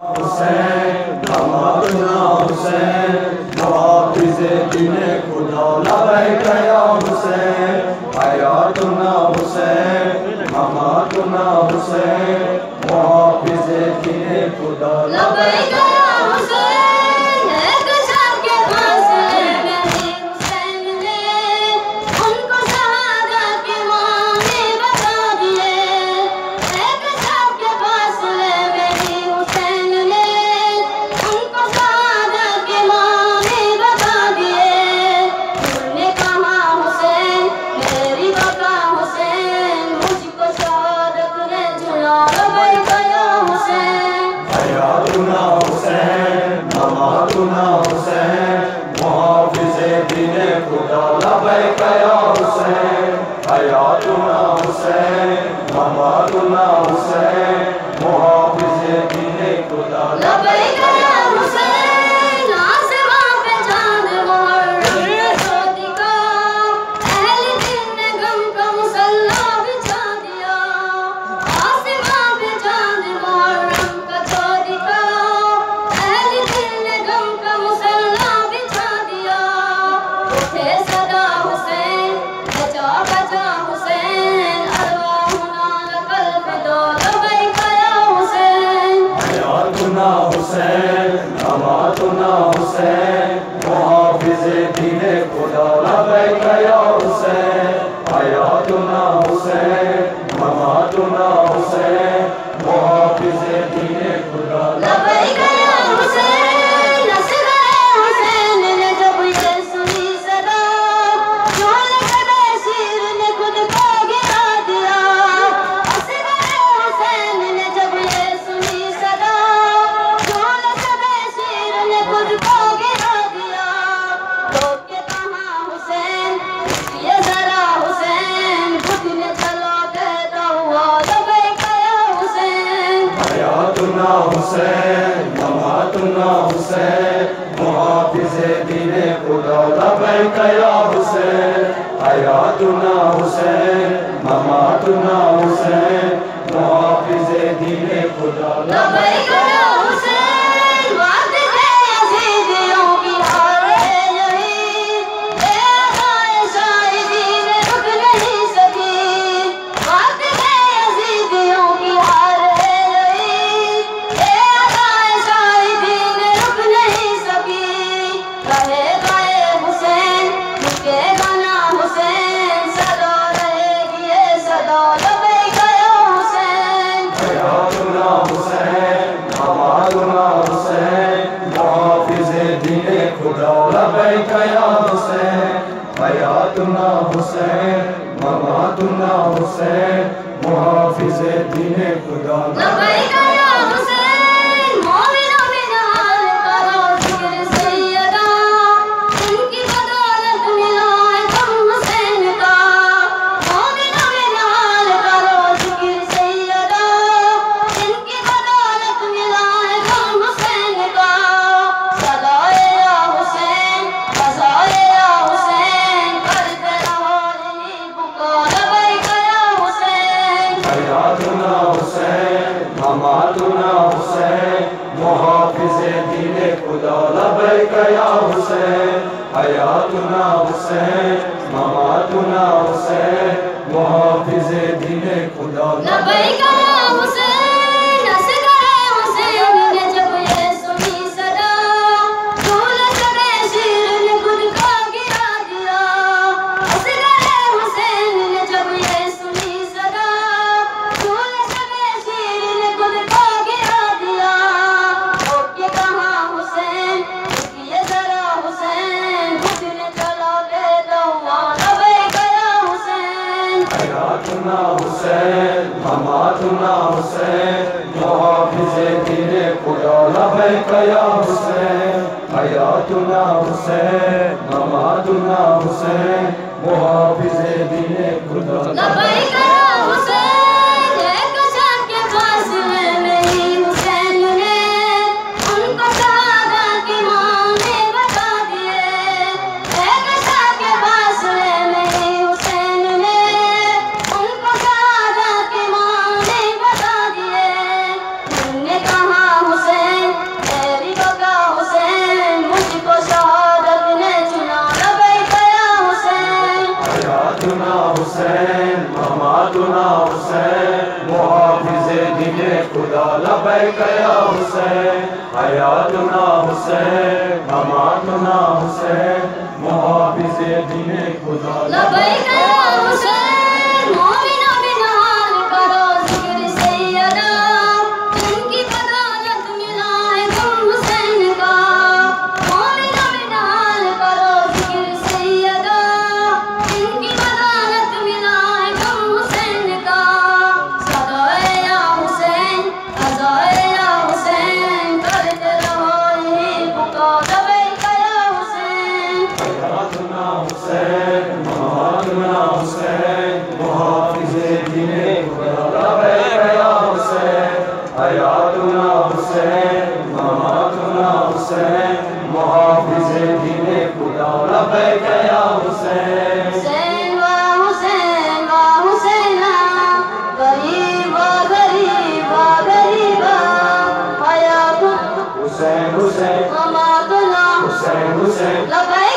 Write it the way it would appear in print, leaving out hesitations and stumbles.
حسین دامادنا حسین نوافذ دین خدا لبیک یا حسین حیاتنا حسین مماتنا حسین محافظ دین خدا لبیک یا حسین ایک شب کے فاصلے میں حسین نے ان کو شہادت کے معنی بتا دیے ایک شب کے فاصلے میں حسین نے ان کو شہادت کے معنی بتا دیے انہوں نے کہا حسین میری بقا حسین مجھ کو شہادت نے جلا لبیک یا حسین حیاتنا حسین مماتنا حسین محافظ دین خدا لبیک یا حسین حیاتنا حسین مماتنا حسین محافظ دین خدا لبیک یا حسین آسمان پہ چاند محرم کا دکھا اہل دل نے غم کا مسلح بچھا دیا آسمان پہ چاند محرم کا دکھا اہل دل نے غم کا مسلح بچھا دیا اٹھے صدا حسین بچا بچا حسین ارواحنا لک الفدا لبیک یا حسین حیاتنا حسین مماتنا حسین محافظ دین خدا لبیک یا حسین حیاتنا حسین مماتنا حسین محافظ دین خدا لبیک یا حسین اصغر حسین نے جب یہ سنی صدا جھول کر شیر نے خود کو گرا دیا اصغر حسین نے جب یہ سنی صدا جھول کر شیر نے خود کو گرا دیا روک کے کہا حسین یہ ذرا حسین خود نے چلا کہتا ہوا لبیک یا حسین حیاتنا حسین مماتنا حسین محافظ دین خدا لبیک یا حسین حیاتنا حسین مماتنا حسین محافظ دین خدا لبیک یا حسین وقت ہے یزیدیوں کی حال ہے یہی اے آقائے شاہدین رک نہیں سکی وقت ہے یزیدیوں کی حال ہے یہی اے آقائے شاہدین رک نہیں سکی رہے گئے حسین رکے گا نہ حسین صدا رہے گی یہ صدا لبیک یا حسین حیاتنا حسین مماتنا حسین محافظ دین خدا لبیک یا حسین حیاتنا حسین مماتنا حسین محافظ دین خدا لبیک یا حسین مومنوں من حال کرو ذکر سیدہ ان کی بدولت ملا ہے تم حسین کا مومنوں من حال کرو ذکر سیدہ ان کی بدولت ملا ہے تم حسین کا صدائے یا حسین قضائے یا حسین کرتے رہو انہی بکا لبیک یا حسین حیاتنا حسین مماتنا حسین محافظ دین خدا لبیک یا حسین حیاتنا حسین مماتنا حسین محافظ دین خدا لبیک یا حسین اصغر حسین نے جب یہ سنی صدا جھول کر شیر نے خود کو گرا دیا اصغر حسین نے جب یہ سنی صدا جھول کر شیر نے خود کو گرا دیا روک کے کہا حسین رکیے ذرا حسین خود نے چلا کہتا ہوا لبیک یا حسین حیاتنا حسین مماتنا حسین محافظ دین خدا لبیک یا حسین حیاتنا حسین مماتنا حسین محافظ دین خدا لبیک یا حسین ایک شب کے فاصلے میں حسین نے ان کو شہادت کے معنی بتا دیے ایک شب کے فاصلے میں حسین نے ان کو شہادت کے معنی بتا دیے انہوں نے کہا حسین لبیک یا حسین حیاتنا حسین مماتنا حسین محافظ دین خدا لبیک یا حسین مومنہ بنال کرو ذکر سیدہ جن کی بدولت ملا ہے غم حسین کا مومنہ بنال کرو ذکر سیدہ جن کی بدولت ملا ہے غم حسین کا صدائے یا حسین عزائے یا حسین کرتے رہو یہی پکار لبیک یا حسین حیاتنا حسین مماتنا حسین محافظ دین خدا لبیک یا حسین حیاتنا حسین مماتنا حسین محافظ دین خدا لبیک یا حسین حسین و حسین و حسینہ غریبا غریبا غریبا حیاتنا حسین حسین مماتنا حسین حسین لبیک